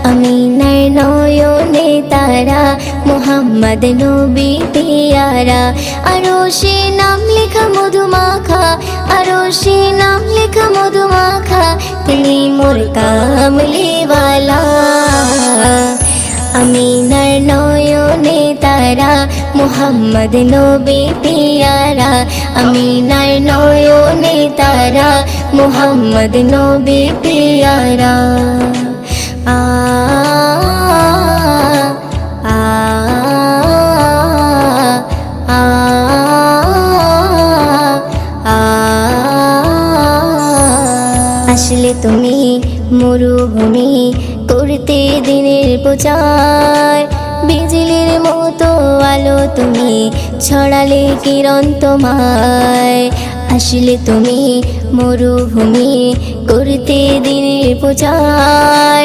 আমিনার নয়নে তারা, মুহাম্মদ নবী পিয়ারা। আরশে নাম লেখা মধুমাখা, আরশে নাম লেখা মধুমাখা, তিনি মোর কামলিওয়ালা। আমিনার নয়নে তারা, মুহাম্মদ নবী পিয়ারা। আমিনার নয়নে তারা, মুহাম্মদ নবী পিয়ারা। আ আ আ আ আসলে তুমি মরুভূমি করতে দিনের প্রচার, বিজলির মতো আলো তুমি ছড়ালে কিরণ তোমায়। আসলে তুমি মরুভূমি করতে দিনের প্রচার,